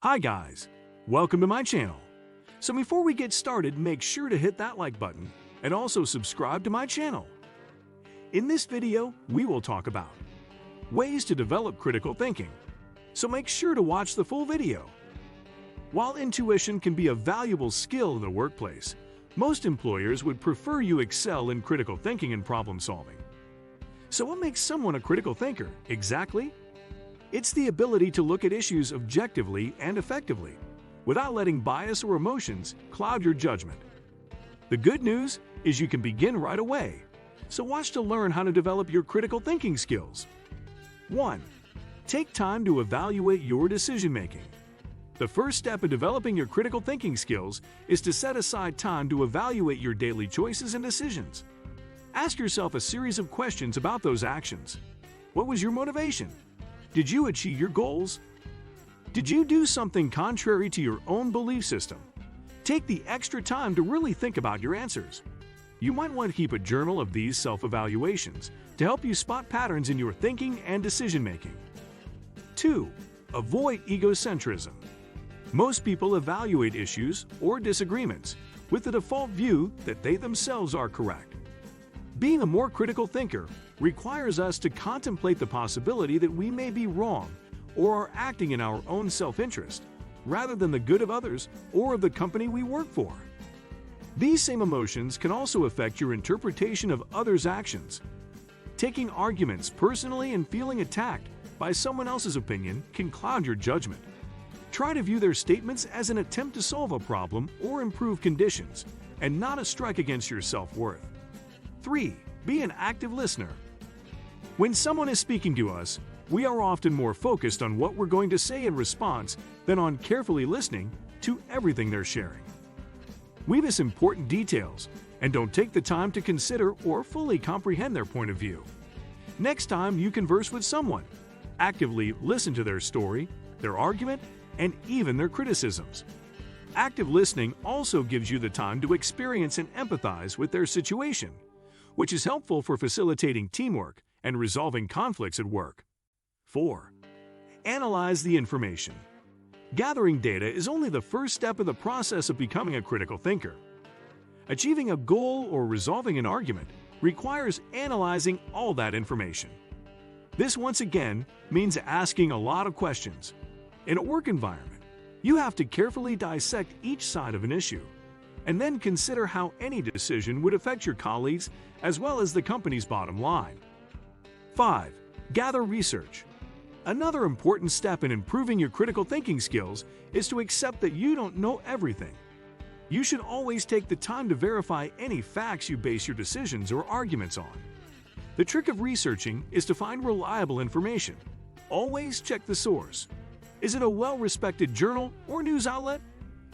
Hi guys, welcome to my channel. So before we get started, make sure to hit that like button and also subscribe to my channel. In this video, we will talk about ways to develop critical thinking. So make sure to watch the full video. While intuition can be a valuable skill in the workplace, most employers would prefer you excel in critical thinking and problem solving. So what makes someone a critical thinker exactly? It's the ability to look at issues objectively and effectively, without letting bias or emotions cloud your judgment. The good news is you can begin right away, so watch to learn how to develop your critical thinking skills. 1. Take time to evaluate your decision-making. The first step in developing your critical thinking skills is to set aside time to evaluate your daily choices and decisions. Ask yourself a series of questions about those actions. What was your motivation? Did you achieve your goals? Did you do something contrary to your own belief system? Take the extra time to really think about your answers. You might want to keep a journal of these self-evaluations to help you spot patterns in your thinking and decision-making. 2. Avoid egocentrism. Most people evaluate issues or disagreements with the default view that they themselves are correct. Being a more critical thinker requires us to contemplate the possibility that we may be wrong or are acting in our own self-interest, rather than the good of others or of the company we work for. These same emotions can also affect your interpretation of others' actions. Taking arguments personally and feeling attacked by someone else's opinion can cloud your judgment. Try to view their statements as an attempt to solve a problem or improve conditions, and not a strike against your self-worth. 3. Be an active listener. When someone is speaking to us, we are often more focused on what we're going to say in response than on carefully listening to everything they're sharing. We miss important details and don't take the time to consider or fully comprehend their point of view. Next time you converse with someone, actively listen to their story, their argument, and even their criticisms. Active listening also gives you the time to experience and empathize with their situation, which is helpful for facilitating teamwork and resolving conflicts at work. 4. Analyze the information. Gathering data is only the first step in the process of becoming a critical thinker. Achieving a goal or resolving an argument requires analyzing all that information. This once again means asking a lot of questions. In a work environment, you have to carefully dissect each side of an issue, and then consider how any decision would affect your colleagues as well as the company's bottom line. 5. Gather research. Another important step in improving your critical thinking skills is to accept that you don't know everything. You should always take the time to verify any facts you base your decisions or arguments on. The trick of researching is to find reliable information. Always check the source. Is it a well-respected journal or news outlet?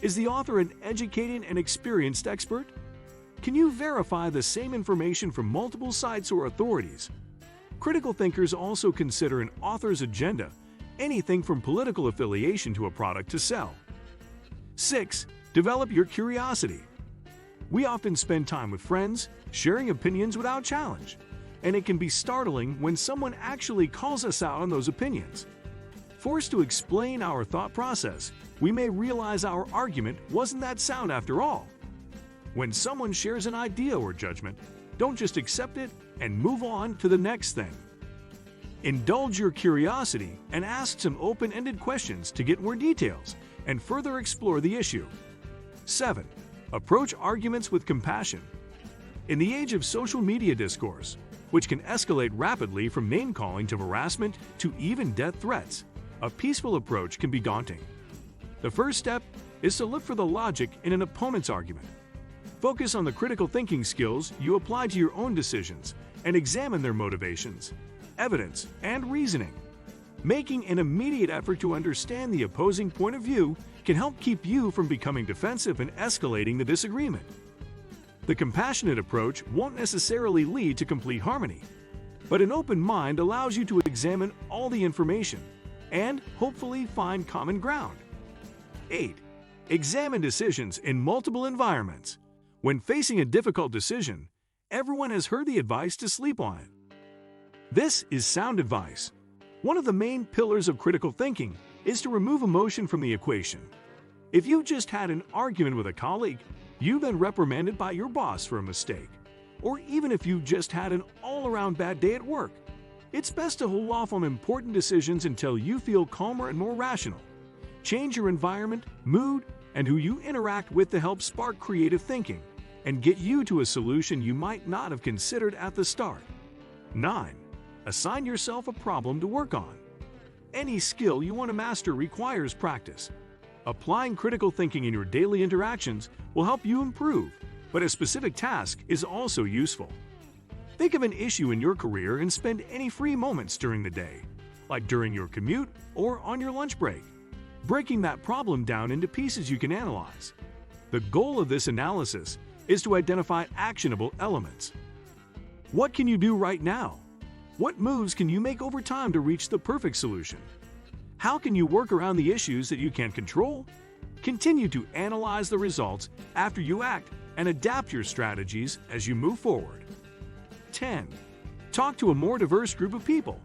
Is the author an educated and experienced expert? Can you verify the same information from multiple sites or authorities? Critical thinkers also consider an author's agenda, anything from political affiliation to a product to sell. 6. Develop your curiosity. We often spend time with friends, sharing opinions without challenge, and it can be startling when someone actually calls us out on those opinions. Forced to explain our thought process, we may realize our argument wasn't that sound after all. When someone shares an idea or judgment, don't just accept it and move on to the next thing. Indulge your curiosity and ask some open-ended questions to get more details and further explore the issue. 7. Approach arguments with compassion. In the age of social media discourse, which can escalate rapidly from name-calling to harassment to even death threats, a peaceful approach can be daunting. The first step is to look for the logic in an opponent's argument. Focus on the critical thinking skills you apply to your own decisions and examine their motivations, evidence, and reasoning. Making an immediate effort to understand the opposing point of view can help keep you from becoming defensive and escalating the disagreement. The compassionate approach won't necessarily lead to complete harmony, but an open mind allows you to examine all the information and hopefully find common ground. 8. Examine decisions in multiple environments. When facing a difficult decision, everyone has heard the advice to sleep on it. This is sound advice. One of the main pillars of critical thinking is to remove emotion from the equation. If you just had an argument with a colleague, you've been reprimanded by your boss for a mistake, or even if you just had an all-around bad day at work, it's best to hold off on important decisions until you feel calmer and more rational. Change your environment, mood, and who you interact with to help spark creative thinking and get you to a solution you might not have considered at the start. 9. Assign yourself a problem to work on. Any skill you want to master requires practice. Applying critical thinking in your daily interactions will help you improve, but a specific task is also useful. Think of an issue in your career and spend any free moments during the day, like during your commute or on your lunch break, breaking that problem down into pieces you can analyze. The goal of this analysis is to identify actionable elements. What can you do right now? What moves can you make over time to reach the perfect solution? How can you work around the issues that you can't control? Continue to analyze the results after you act and adapt your strategies as you move forward. 10. Talk to a more diverse group of people.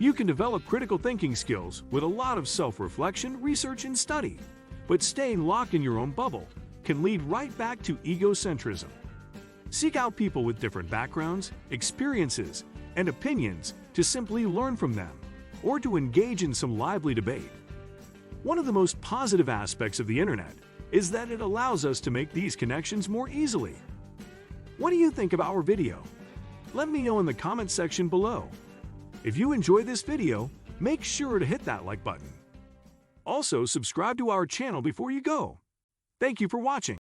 You can develop critical thinking skills with a lot of self-reflection, research, and study, but staying locked in your own bubble can lead right back to egocentrism. Seek out people with different backgrounds, experiences, and opinions to simply learn from them or to engage in some lively debate. One of the most positive aspects of the internet is that it allows us to make these connections more easily. What do you think of our video? Let me know in the comment section below. If you enjoyed this video, make sure to hit that like button. Also, subscribe to our channel before you go. Thank you for watching.